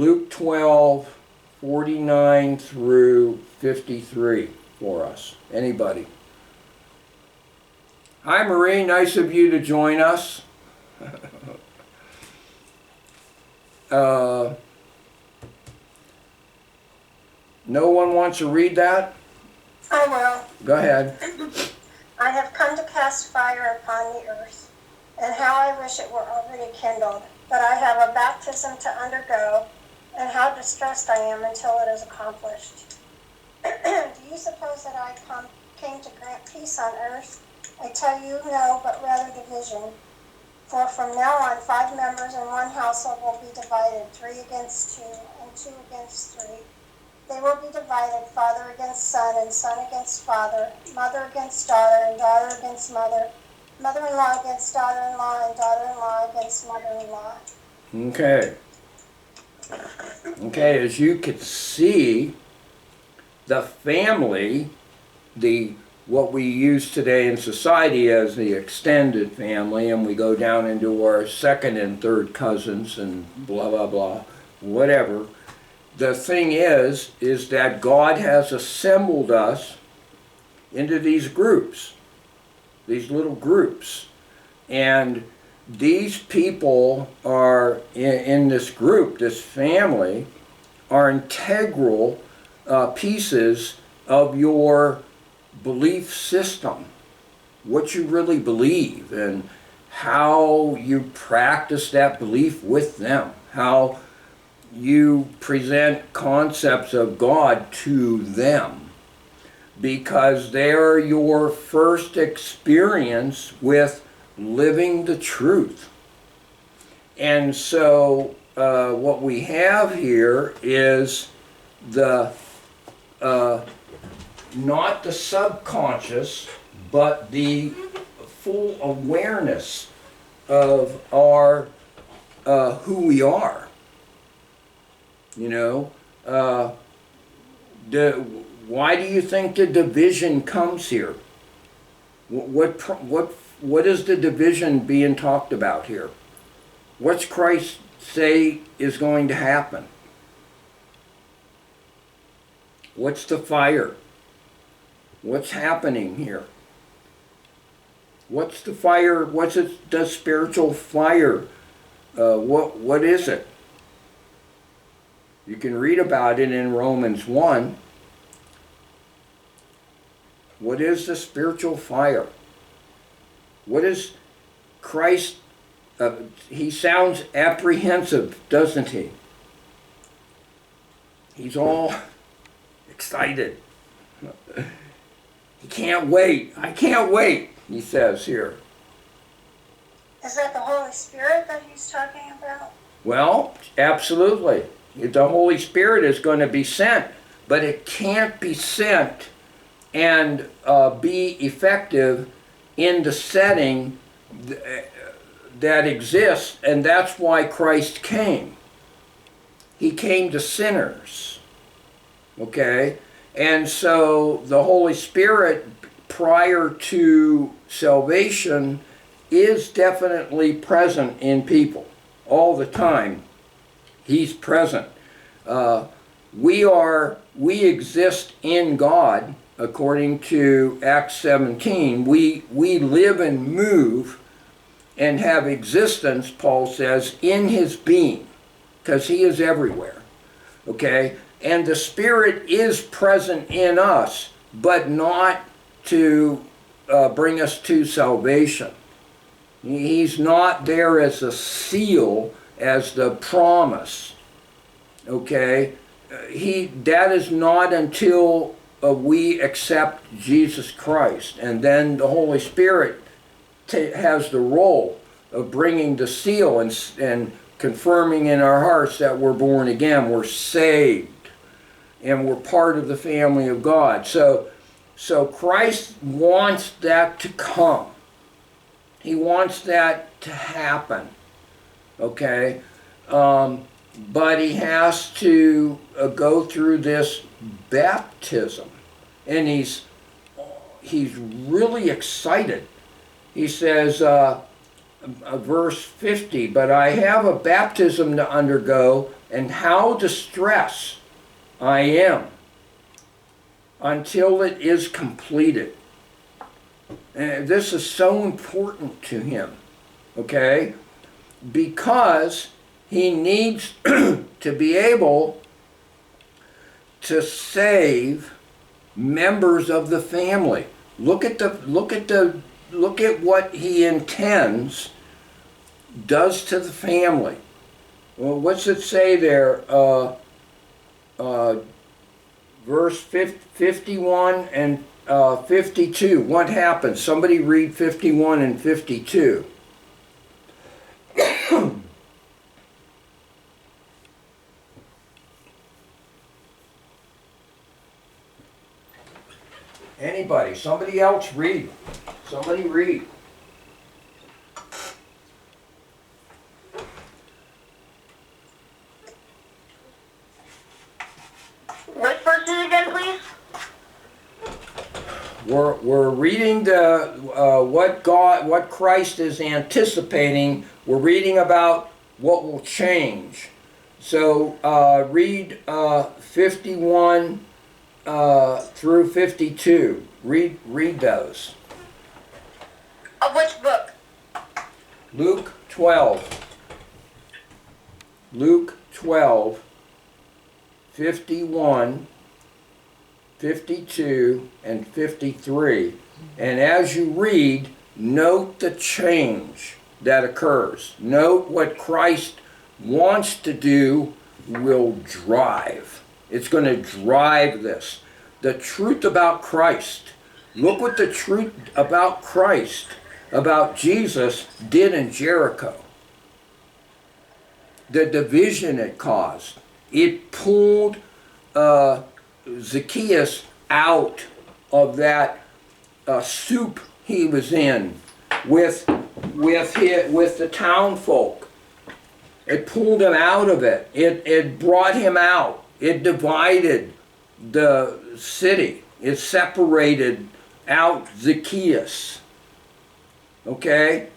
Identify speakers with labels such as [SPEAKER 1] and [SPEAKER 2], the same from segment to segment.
[SPEAKER 1] Luke 12:49 through 53 for us. Anybody? Hi, Marie. Nice of you to join us. No one wants to read that?
[SPEAKER 2] I will.
[SPEAKER 1] Go ahead.
[SPEAKER 2] I have come to cast fire upon the earth, and how I wish it were already kindled. But I have a baptism to undergo, and how distressed I am until it is accomplished. Do you suppose that I came to grant peace on earth? I tell you, no, but rather division. For from now on 5 members in one household will be divided, 3 against 2, and 2 against 3. They will be divided, father against son, and son against father, mother against daughter, and daughter against mother, mother-in-law against daughter-in-law, and daughter-in-law against mother-in-law.
[SPEAKER 1] Okay, as you can see, the family, what we use today in society as the extended family, and we go down into our second and third cousins and blah, blah, blah, whatever. The thing is that God has assembled us into these groups, these little groups. And these people are in this group, this family, are integral pieces of your belief system, what you really believe and how you practice that belief with them, how you present concepts of God to them, because they're your first experience with living the truth. And so what we have here is the not the subconscious, but the full awareness of our who we are. You know, why do you think the division comes here? What is the division being talked about here? What's Christ say is going to happen? What's the fire? What's happening here? What's the fire? What's the spiritual fire? What is it? You can read about it in Romans 1. What is the spiritual fire? What is Christ? He sounds apprehensive, doesn't he? He's all excited. He can't wait. I can't wait, he says here.
[SPEAKER 2] Is that the Holy Spirit that he's talking about?
[SPEAKER 1] Well, absolutely. The Holy Spirit is going to be sent, but it can't be sent and be effective in the setting that exists, and that's why Christ came. He came to sinners, okay? And so the Holy Spirit, prior to salvation, is definitely present in people all the time. He's present. We exist in God, according to Acts 17. We live and move and have existence, Paul says, in his being, because he is everywhere. Okay? And the Spirit is present in us, but not to bring us to salvation. He's not there as a seal, as the promise. Okay? That is not until we accept Jesus Christ. And then the Holy Spirit has the role of bringing the seal and confirming in our hearts that we're born again, we're saved, and we're part of the family of God. So Christ wants that to come. He wants that to happen, okay? But he has to go through this baptism, and he's really excited. He says, verse 50, but I have a baptism to undergo, and how distressed I am until it is completed. And this is so important to him, okay? Because he needs to be able to save members of the family. Look at what he intends does to the family. Well, what's it say there? Verse 51 and 52. What happens? Somebody read 51 and 52. Anybody? Somebody else read. Somebody read.
[SPEAKER 3] Which verses again, please?
[SPEAKER 1] We're reading the what Christ is anticipating. We're reading about what will change. So read 51 through 52. Read those.
[SPEAKER 3] Of which book?
[SPEAKER 1] Luke 12. Luke 12, 51, 52, and 53. And as you read, note the change that occurs. Note what Christ wants to do will drive. It's going to drive this. The truth about Christ. Look what the truth about Christ, about Jesus, did in Jericho. The division it caused. It pulled Zacchaeus out of that soup he was in with the town folk. It pulled him out of it. It brought him out. It divided the city. It separated out Zacchaeus, okay,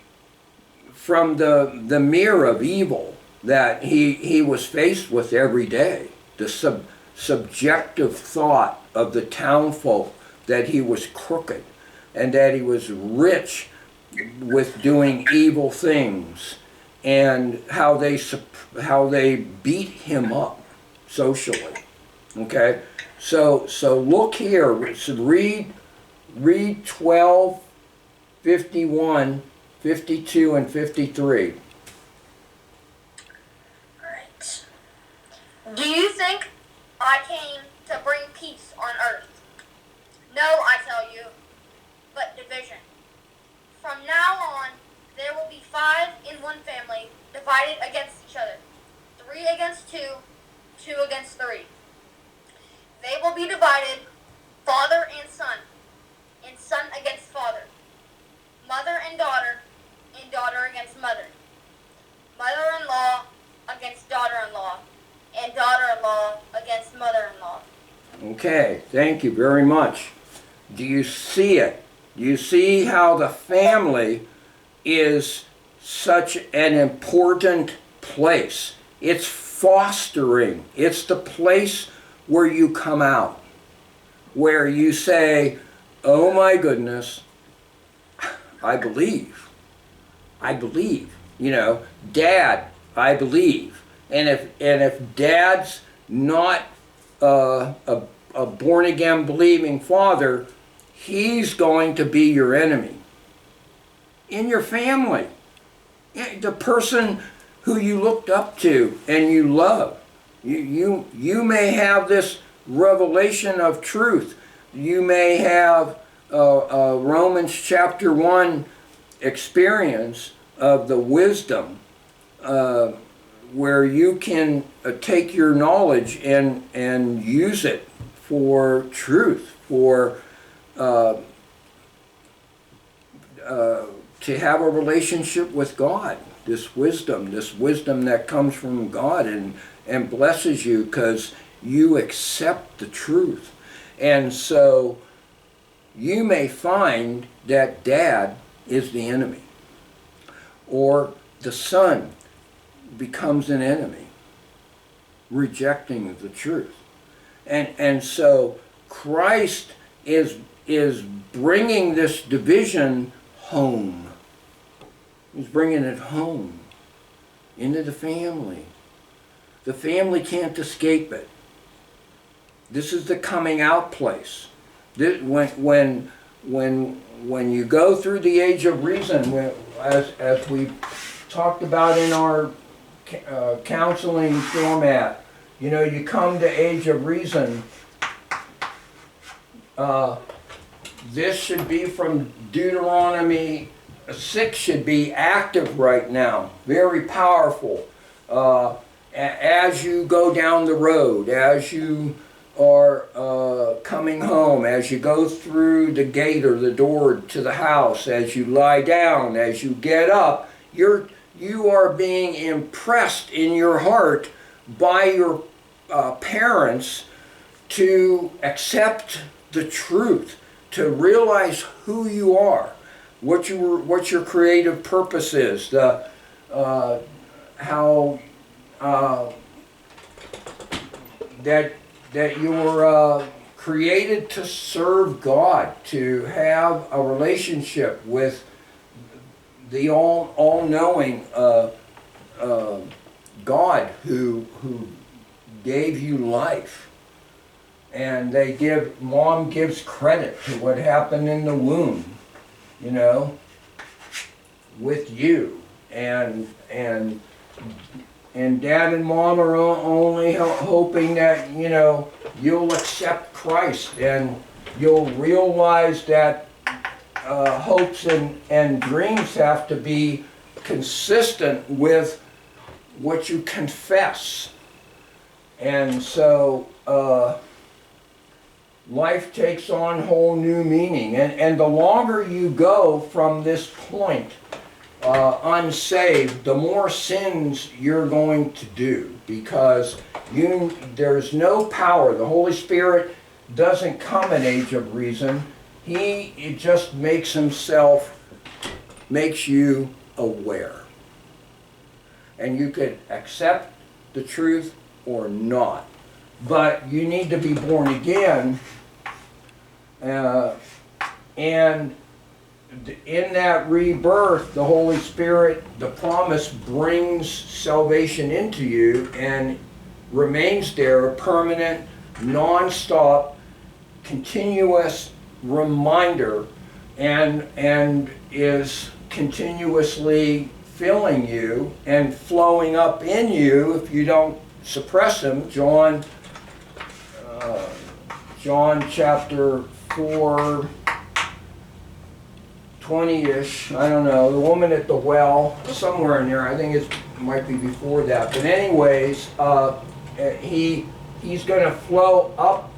[SPEAKER 1] from the mirror of evil that he was faced with every day. The subjective thought of the townfolk that he was crooked and that he was rich with doing evil things, and how they beat him up socially. Okay, so look here. So read 12, 51, 52, and 53.
[SPEAKER 3] Alright. Do you think I came to bring peace on earth? No, I tell you, but division. From now on, there will be 5 in one family divided against each other. 3 against 2, 2 against 3. They will be divided, father and son against father, mother and daughter against mother, mother-in-law against daughter-in-law, and daughter-in-law against mother-in-law.
[SPEAKER 1] Okay, thank you very much. Do you see it? Do you see how the family is such an important place? It's fostering. It's the place where you come out, where you say, oh my goodness, I believe. You know, Dad, I believe. And if Dad's not a born again believing father, he's going to be your enemy in your family. The person who you looked up to and you love. You may have this revelation of truth. You may have a Romans chapter 1 experience of the wisdom where you can take your knowledge and use it for truth, for to have a relationship with God. This wisdom that comes from God and blesses you because you accept the truth. And so you may find that Dad is the enemy, or the son becomes an enemy. rejecting the truth. And so Christ is bringing this division home. He's bringing it home into the family. The family can't escape it. This is the coming out place. When you go through the age of reason, as we talked about in our counseling format, you come to age of reason. This should be from Deuteronomy 6, should be active right now, very powerful. As you go down the road, as you are coming home, as you go through the gate or the door to the house, as you lie down, as you get up, you are being impressed in your heart by your parents to accept the truth, to realize who you are, what your creative purpose is, how that you were created to serve God, to have a relationship with the all-knowing God who gave you life. And mom gives credit to what happened in the womb, with you. And dad and mom are only hoping that, you'll accept Christ and you'll realize that hopes and dreams have to be consistent with what you confess. And so life takes on whole new meaning. And the longer you go from this point unsaved, the more sins you're going to do, because there's no power. The Holy Spirit doesn't come at age of reason. He just makes you aware. And you could accept the truth or not. But you need to be born again, and in that rebirth, the Holy Spirit, the promise, brings salvation into you and remains there, a permanent, non-stop, continuous reminder, and is continuously filling you and flowing up in you if you don't suppress him. John chapter 4, 20-ish, I don't know, the woman at the well, somewhere in there, I think it might be before that. But anyways, he's going to flow up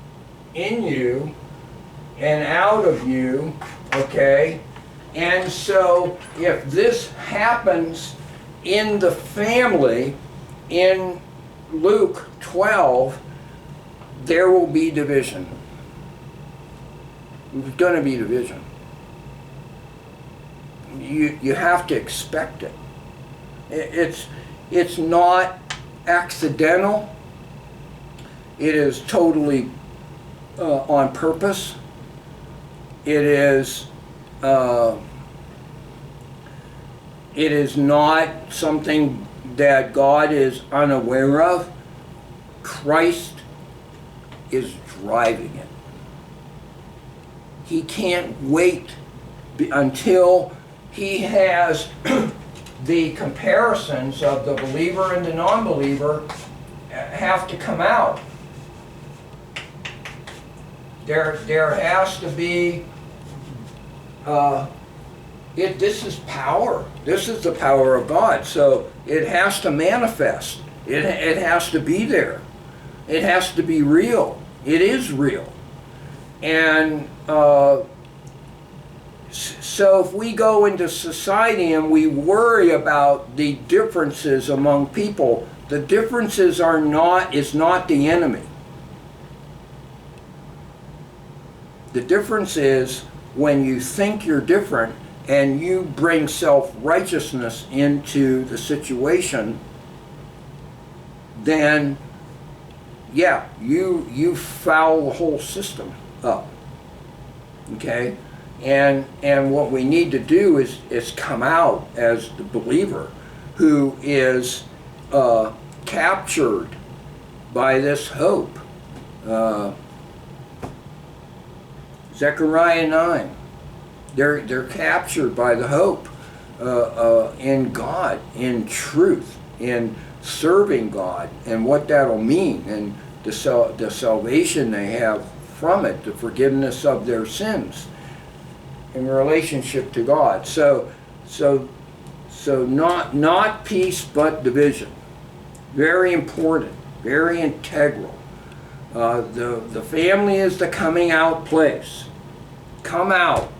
[SPEAKER 1] in you and out of you, okay? And so if this happens in the family, in Luke 12, there will be division. There's going to be division. You have to expect it. It's not accidental. It is totally on purpose. It is not something that God is unaware of. Christ is driving it. He can't wait until he has the comparisons of the believer and the non-believer have to come out. There has to be this is power. This is the power of God. So it has to manifest. It has to be there. It has to be real. It is real. And so if we go into society and we worry about the differences among people, the differences is not the enemy. The difference is when you think you're different and you bring self-righteousness into the situation, then yeah, you foul the whole system up. Okay? And what we need to do is come out as the believer who is captured by this hope. Zechariah 9. They're captured by the hope in God, in truth, in serving God, and what that'll mean, and the salvation they have from it, the forgiveness of their sins in relationship to God. So not peace but division. Very important, very integral. The family is the coming out place. Come out.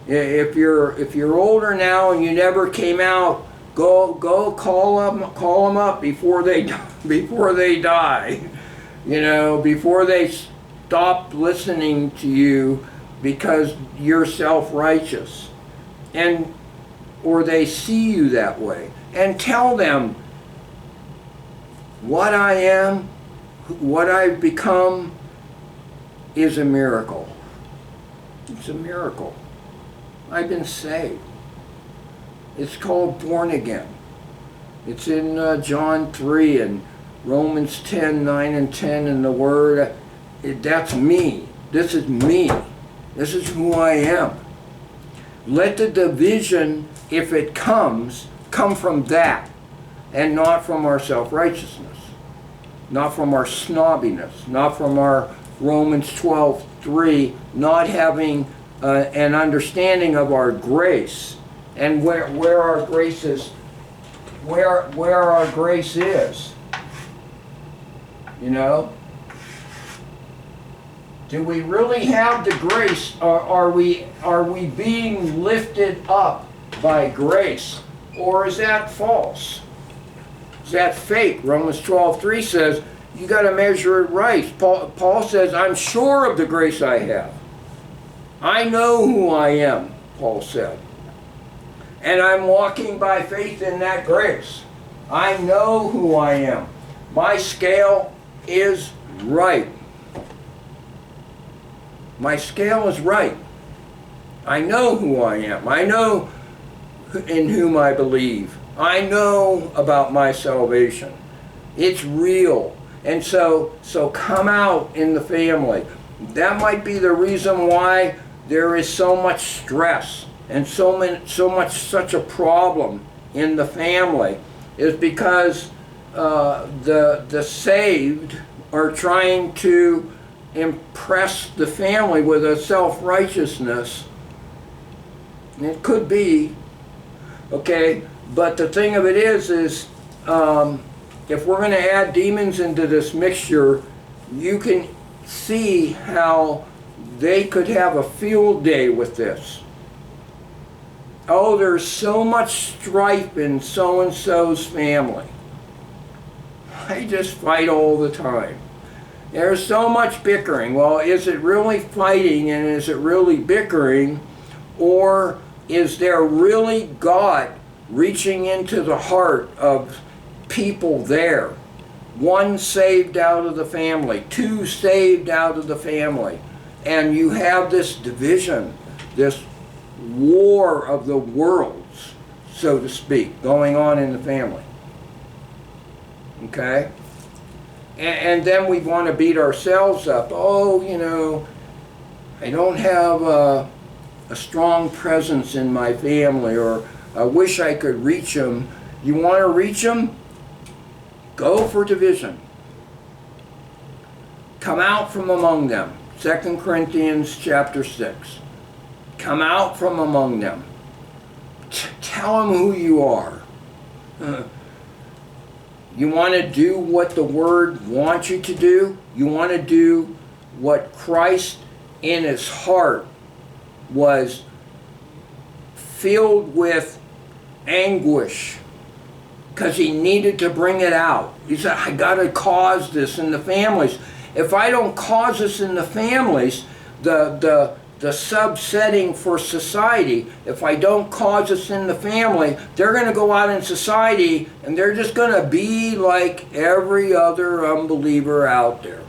[SPEAKER 1] If you're older now and you never came out, go call them up before they die. You know, before they stop listening to you because you're self-righteous, or they see you that way, and tell them what I am, what I've become is a miracle. It's a miracle. I've been saved. It's called born again. It's in John 3 and Romans 10, 9 and 10 in the Word. That's me. This is me. This is who I am. Let the division, if it comes, come from that, and not from our self-righteousness, not from our snobbiness, not from our Romans 12:3, not having an understanding of our grace, and where our grace is, where our grace is. You know, do we really have the grace, or are we being lifted up by grace, or is that false? Is that fake? Romans 12:3 says you got to measure it right. Paul says, I'm sure of the grace I have. I know who I am, Paul said. And I'm walking by faith in that grace. I know who I am. My scale is right. My scale is right. I know who I am. I know in whom I believe. I know about my salvation. It's real. And so come out in the family. That might be the reason why there is so much stress and such a problem in the family, is because the saved are trying to impress the family with a self-righteousness. It could be, okay, but the thing of it is if we're going to add demons into this mixture, you can see how they could have a field day with this. Oh, there's so much strife in so-and-so's family. They just fight all the time. There's so much bickering. Well, is it really fighting, and is it really bickering, or is there really God reaching into the heart of people there? One saved out of the family, two saved out of the family, and you have this division, this war of the worlds, so to speak, going on in the family. Okay? And then we want to beat ourselves up. Oh, you know, I don't have a strong presence in my family, or I wish I could reach them. You want to reach them? Go for division. Come out from among them. 2 Corinthians chapter 6. Come out from among them. Tell them who you are. You want to do what the Word wants you to do? You want to do what Christ in His heart was filled with anguish because He needed to bring it out. He said, I got to cause this in the families. If I don't cause this in the families, the the subsetting for society. If I don't cause this in the family, they're going to go out in society and they're just going to be like every other unbeliever out there.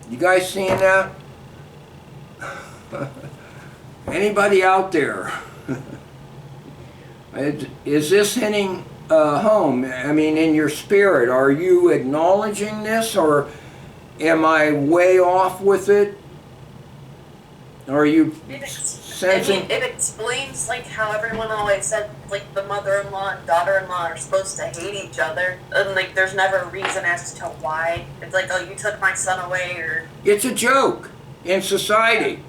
[SPEAKER 1] You guys seeing that? Anybody out there? Is this hitting home? I mean, in your spirit, are you acknowledging this, or am I way off with it? Are you sensing?
[SPEAKER 4] It explains like how everyone always said like the mother-in-law and daughter-in-law are supposed to hate each other, and like there's never a reason as to why. It's like, oh, you took my son away, or
[SPEAKER 1] It's a joke in society.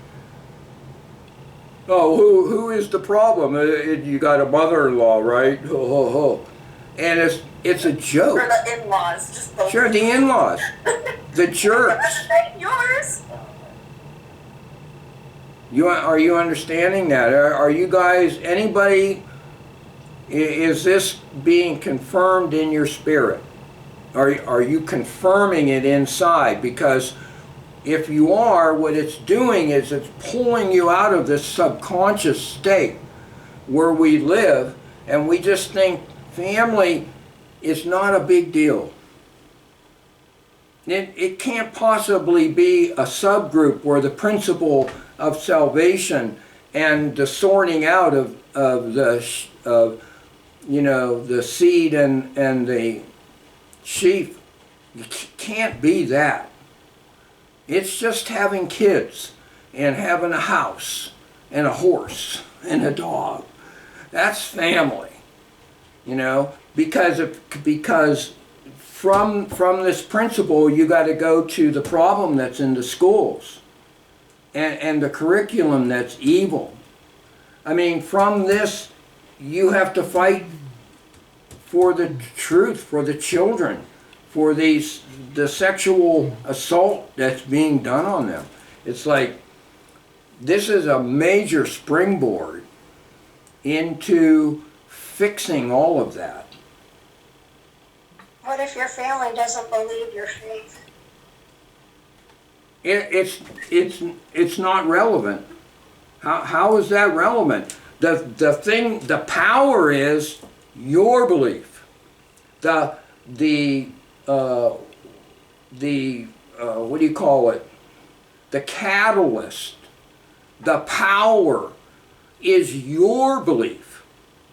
[SPEAKER 1] Oh, who is the problem? You got a mother-in-law, right? Ho ho ho, and it's a joke.
[SPEAKER 4] or the in-laws. Just both.
[SPEAKER 1] Sure, the in-laws, the jerks.
[SPEAKER 4] That's yours.
[SPEAKER 1] Are you understanding that? Are you guys, anybody, is this being confirmed in your spirit? Are you confirming it inside? Because if you are, what it's doing is it's pulling you out of this subconscious state where we live, and we just think family is not a big deal. It can't possibly be a subgroup where the principle of salvation and the sorting out of the seed and the sheep, it can't be that. It's just having kids and having a house and a horse and a dog. That's family, because from this principle you got to go to the problem that's in the schools and the curriculum that's evil. I mean, from this you have to fight for the truth, for the children, for the sexual assault that's being done on them. It's like this is a major springboard into fixing all of that.
[SPEAKER 2] What if your family doesn't believe your faith?
[SPEAKER 1] It's not relevant. How is that relevant? The power is your belief. The what do you call it? The catalyst, the power is your belief.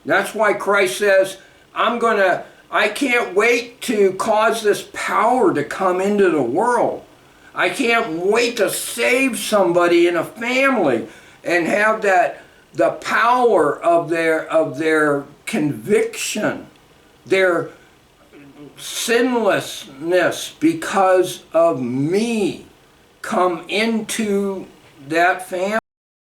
[SPEAKER 1] That's why Christ says, I can't wait to cause this power to come into the world. I can't wait to save somebody in a family and have the power of their conviction, their sinlessness because of me come into that family.